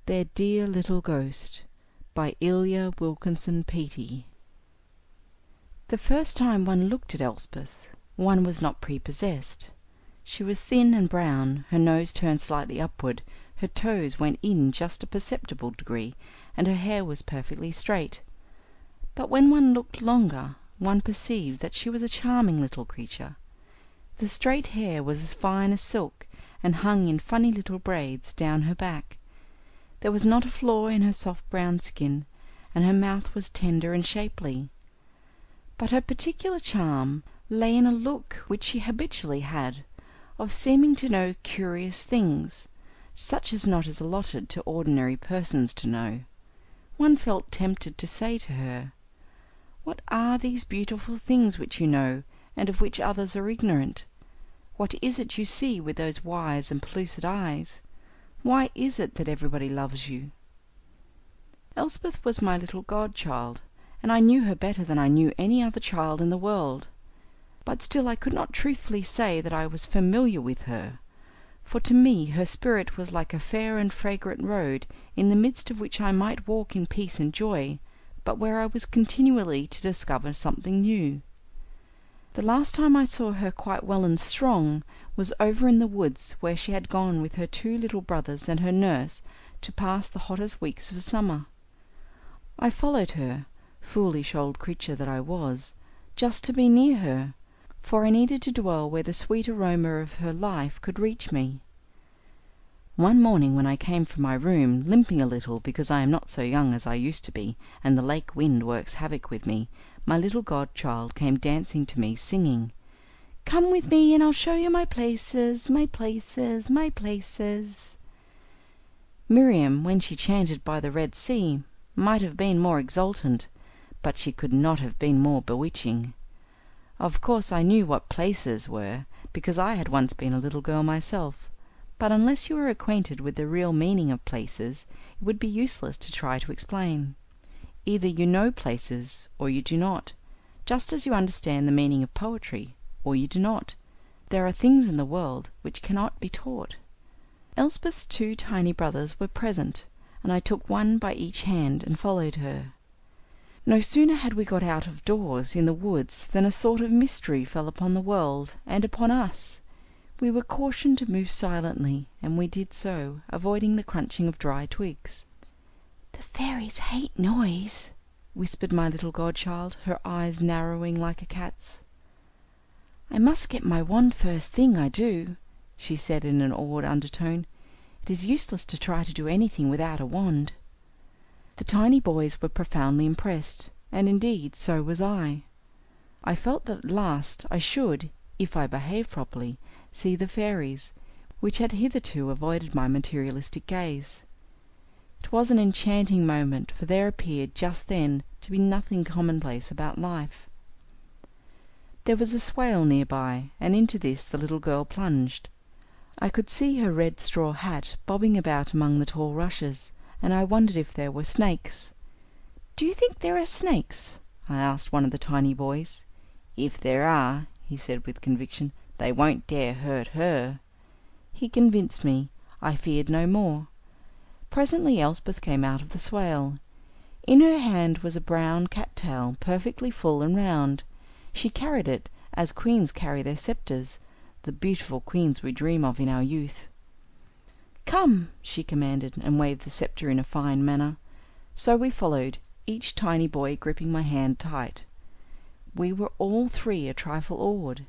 Their Dear Little Ghost by Ilya Wilkinson Petey. The first time one looked at Elspeth, one was not prepossessed. She was thin and brown, her nose turned slightly upward, her toes went in just a perceptible degree, and her hair was perfectly straight. But when one looked longer, one perceived that she was a charming little creature. The straight hair was as fine as silk, and hung in funny little braids down her back. There was not a flaw in her soft brown skin, and her mouth was tender and shapely. But her particular charm lay in a look which she habitually had, of seeming to know curious things, such as not is allotted to ordinary persons to know. One felt tempted to say to her, "What are these beautiful things which you know, and of which others are ignorant? What is it you see with those wise and pellucid eyes? Why is it that everybody loves you?" Elspeth was my little godchild, and I knew her better than I knew any other child in the world. But still I could not truthfully say that I was familiar with her, for to me her spirit was like a fair and fragrant road, in the midst of which I might walk in peace and joy, but where I was continually to discover something new. The last time I saw her quite well and strong was over in the woods, where she had gone with her two little brothers and her nurse to pass the hottest weeks of summer. I followed her, foolish old creature that I was, just to be near her, for I needed to dwell where the sweet aroma of her life could reach me. One morning when I came from my room, limping a little because I am not so young as I used to be, and the lake wind works havoc with me, my little godchild came dancing to me, singing, "Come with me and I'll show you my places, my places, my places." Miriam, when she chanted by the Red Sea, might have been more exultant, but she could not have been more bewitching. Of course I knew what places were, because I had once been a little girl myself, but unless you are acquainted with the real meaning of places, it would be useless to try to explain. Either you know places, or you do not, just as you understand the meaning of poetry, or you do not. There are things in the world which cannot be taught. Elspeth's two tiny brothers were present, and I took one by each hand and followed her. No sooner had we got out of doors in the woods than a sort of mystery fell upon the world and upon us. We were cautioned to move silently, and we did so, avoiding the crunching of dry twigs. "The fairies hate noise," whispered my little godchild, her eyes narrowing like a cat's. "I must get my wand first thing, I do," she said in an awed undertone. "It is useless to try to do anything without a wand." The tiny boys were profoundly impressed, and indeed so was I. I felt that at last I should, if I behaved properly, see the fairies, which had hitherto avoided my materialistic gaze. It was an enchanting moment, for there appeared just then to be nothing commonplace about life. There was a swale near by, and into this the little girl plunged. I could see her red straw hat bobbing about among the tall rushes, and I wondered if there were snakes. "Do you think there are snakes?" I asked one of the tiny boys. "If there are," he said with conviction, "they won't dare hurt her." He convinced me. I feared no more. Presently Elspeth came out of the swale. In her hand was a brown cat-tail, perfectly full and round. She carried it as queens carry their sceptres, the beautiful queens we dream of in our youth. "Come," she commanded, and waved the sceptre in a fine manner. So we followed, each tiny boy gripping my hand tight. We were all three a trifle awed.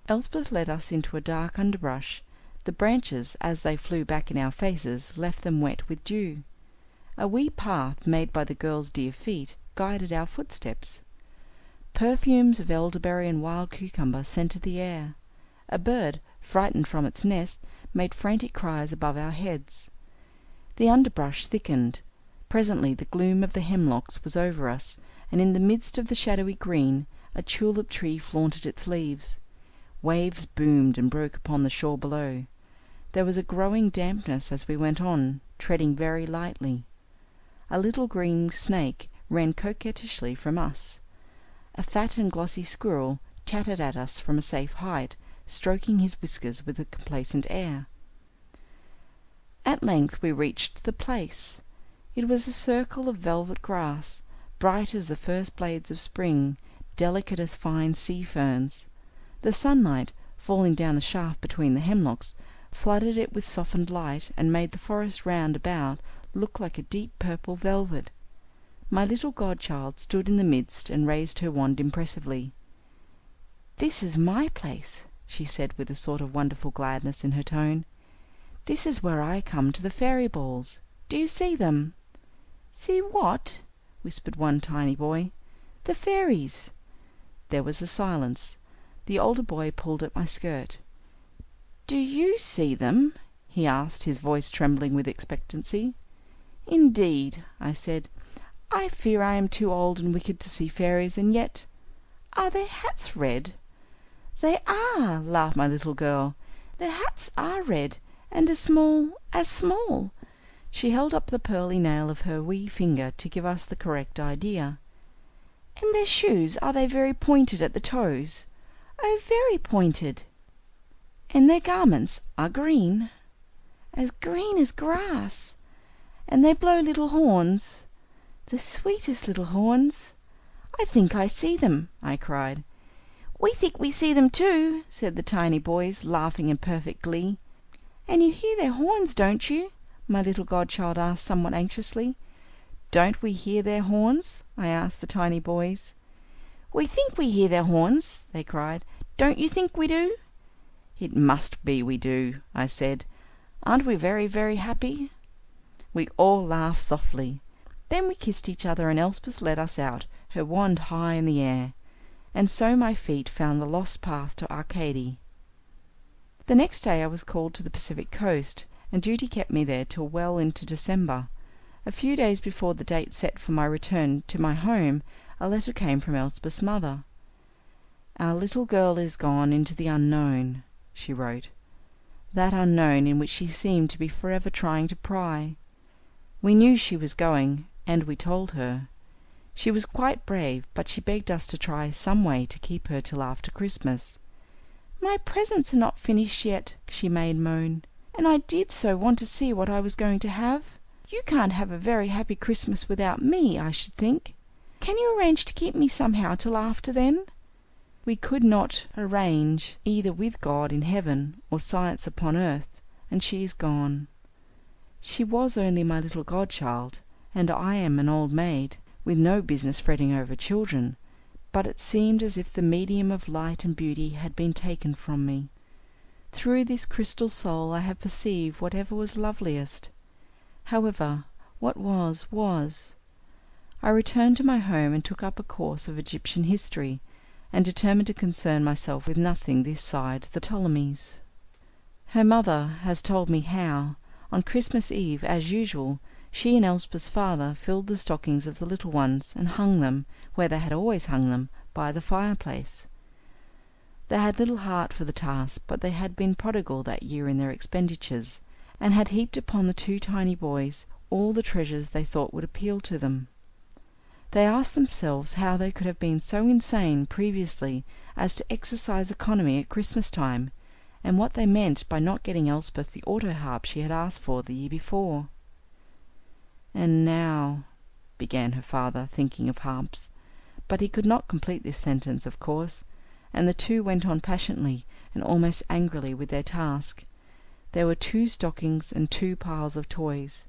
Elspeth led us into a dark underbrush. The branches, as they flew back in our faces, left them wet with dew. A wee path made by the girl's dear feet guided our footsteps. Perfumes of elderberry and wild cucumber scented the air. A bird, frightened from its nest, made frantic cries above our heads. The underbrush thickened. Presently the gloom of the hemlocks was over us, and in the midst of the shadowy green a tulip tree flaunted its leaves. Waves boomed and broke upon the shore below. There was a growing dampness as we went on, treading very lightly. A little green snake ran coquettishly from us. A fat and glossy squirrel chattered at us from a safe height, stroking his whiskers with a complacent air. At length we reached the place. It was a circle of velvet grass, bright as the first blades of spring, delicate as fine sea ferns. The sunlight, falling down the shaft between the hemlocks, flooded it with softened light, and made the forest round about look like a deep purple velvet. My little godchild stood in the midst and raised her wand impressively. "This is my place," she said with a sort of wonderful gladness in her tone. "This is where I come to the fairy balls. Do you see them?" "See what?" whispered one tiny boy. "The fairies." There was a silence. The older boy pulled at my skirt. "Do you see them?" he asked, his voice trembling with expectancy. "Indeed," I said, "I fear I am too old and wicked to see fairies, and yet are their hats red?" "They are," laughed my little girl. "Their hats are red, and as small." She held up the pearly nail of her wee finger to give us the correct idea. "And their shoes, are they very pointed at the toes?" "Oh, very pointed." "And their garments are green?" "As green as grass." "And they blow little horns?" "The sweetest little horns." "I think I see them," I cried. "We think we see them too," said the tiny boys, laughing in perfect glee. "And you hear their horns, don't you?" my little godchild asked somewhat anxiously. "Don't we hear their horns?" I asked the tiny boys. "We think we hear their horns," they cried. "Don't you think we do?" "It must be we do," I said. "Aren't we very, very happy?" We all laughed softly. Then we kissed each other, and Elspeth led us out, her wand high in the air. And so my feet found the lost path to Arcady. The next day I was called to the Pacific coast, and duty kept me there till well into December. A few days before the date set for my return to my home, a letter came from Elspeth's mother. "Our little girl is gone into the unknown," she wrote. That unknown in which she seemed to be forever trying to pry. We knew she was going, and we told her. She was quite brave, but she begged us to try some way to keep her till after Christmas. "My presents are not finished yet," she made moan, "and I did so want to see what I was going to have. You can't have a very happy Christmas without me, I should think. Can you arrange to keep me somehow till after then?" We could not arrange, either with God in heaven or science upon earth, and she is gone. She was only my little godchild, and I am an old maid, with no business fretting over children, but it seemed as if the medium of light and beauty had been taken from me. Through this crystal soul I have perceived whatever was loveliest. However, what was, was. I returned to my home and took up a course of Egyptian history, and determined to concern myself with nothing this side the Ptolemies. Her mother has told me how, on Christmas Eve, as usual, she and Elspeth's father filled the stockings of the little ones, and hung them, where they had always hung them, by the fireplace. They had little heart for the task, but they had been prodigal that year in their expenditures, and had heaped upon the two tiny boys all the treasures they thought would appeal to them. They asked themselves how they could have been so insane previously as to exercise economy at Christmas time, and what they meant by not getting Elspeth the auto-harp she had asked for the year before. "And now," began her father, thinking of harps, but he could not complete this sentence, of course, and the two went on passionately and almost angrily with their task. There were 2 stockings and 2 piles of toys.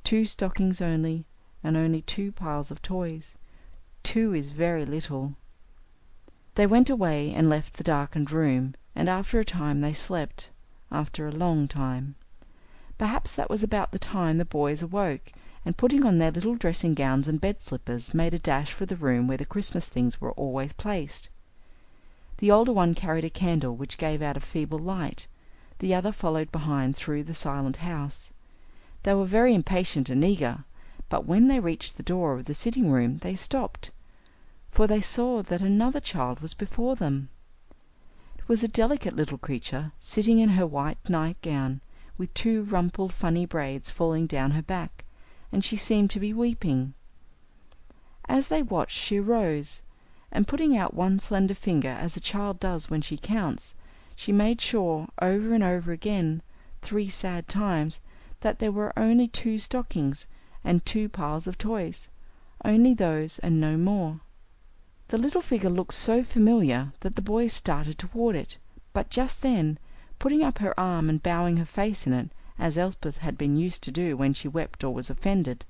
2 stockings only, and only 2 piles of toys. 2 is very little. They went away and left the darkened room, and after a time they slept, after a long time. Perhaps that was about the time the boys awoke, and putting on their little dressing gowns and bed slippers, made a dash for the room where the Christmas things were always placed. The older one carried a candle which gave out a feeble light. The other followed behind through the silent house. They were very impatient and eager, but when they reached the door of the sitting room they stopped, for they saw that another child was before them. It was a delicate little creature, sitting in her white nightgown, with 2 rumpled funny braids falling down her back, and she seemed to be weeping. As they watched she arose, and putting out one slender finger as a child does when she counts, she made sure over and over again, 3 sad times, that there were only 2 stockings and 2 piles of toys, only those and no more. The little figure looked so familiar that the boys started toward it, but just then, putting up her arm and bowing her face in it, as Elspeth had been used to do when she wept or was offended,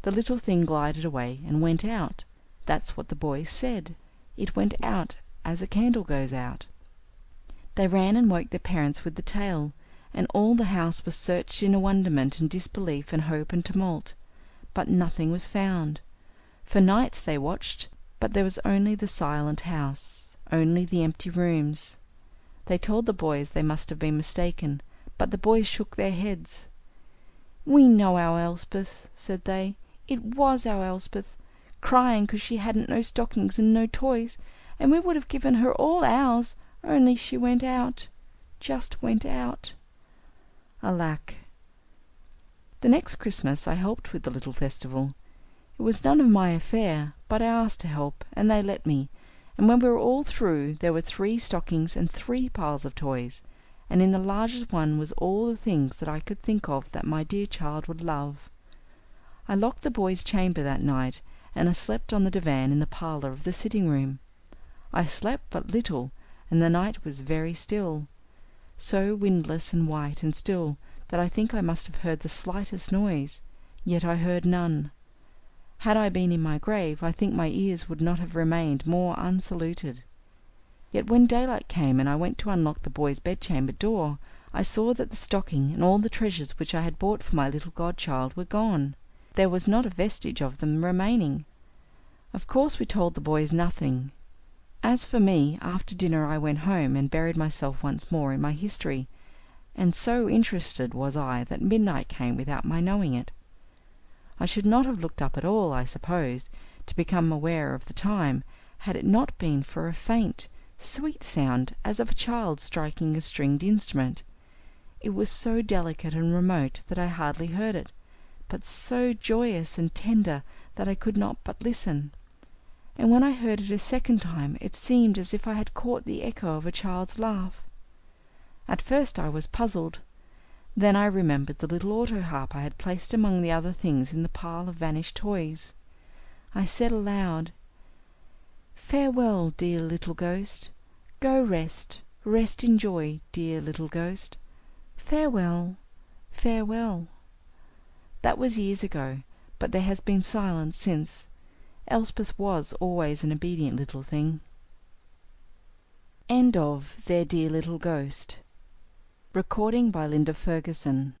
the little thing glided away and went out. That's what the boys said. It went out as a candle goes out. They ran and woke their parents with the tale, and all the house was searched in a wonderment and disbelief and hope and tumult, but nothing was found. For nights they watched, but there was only the silent house, only the empty rooms. They told the boys they must have been mistaken, but the boys shook their heads. "We know our Elspeth," said they. "It was our Elspeth, crying 'cause she hadn't no stockings and no toys, and we would have given her all ours, only she went out, just went out." Alack! The next Christmas I helped with the little festival. It was none of my affair, but I asked to help, and they let me, and when we were all through there were 3 stockings and 3 piles of toys, and in the largest one was all the things that I could think of that my dear child would love. I locked the boys' chamber that night, and I slept on the divan in the parlour of the sitting-room. I slept but little, and the night was very still, so windless and white and still that I think I must have heard the slightest noise, yet I heard none. Had I been in my grave, I think my ears would not have remained more unsaluted. Yet when daylight came and I went to unlock the boys' bedchamber door, I saw that the stocking and all the treasures which I had bought for my little godchild were gone. There was not a vestige of them remaining. Of course we told the boys nothing. As for me, after dinner I went home and buried myself once more in my history, and so interested was I that midnight came without my knowing it. I should not have looked up at all, I suppose, to become aware of the time, had it not been for a faint, sweet sound as of a child striking a stringed instrument. It was so delicate and remote that I hardly heard it, but so joyous and tender that I could not but listen. And when I heard it a second time, it seemed as if I had caught the echo of a child's laugh. At first I was puzzled. Then I remembered the little auto-harp I had placed among the other things in the pile of vanished toys. I said aloud, "Farewell, dear little ghost. Go rest, rest in joy, dear little ghost. Farewell, farewell." That was years ago, but there has been silence since. Elspeth was always an obedient little thing. End of Their Dear Little Ghost. Recording by Linda Ferguson.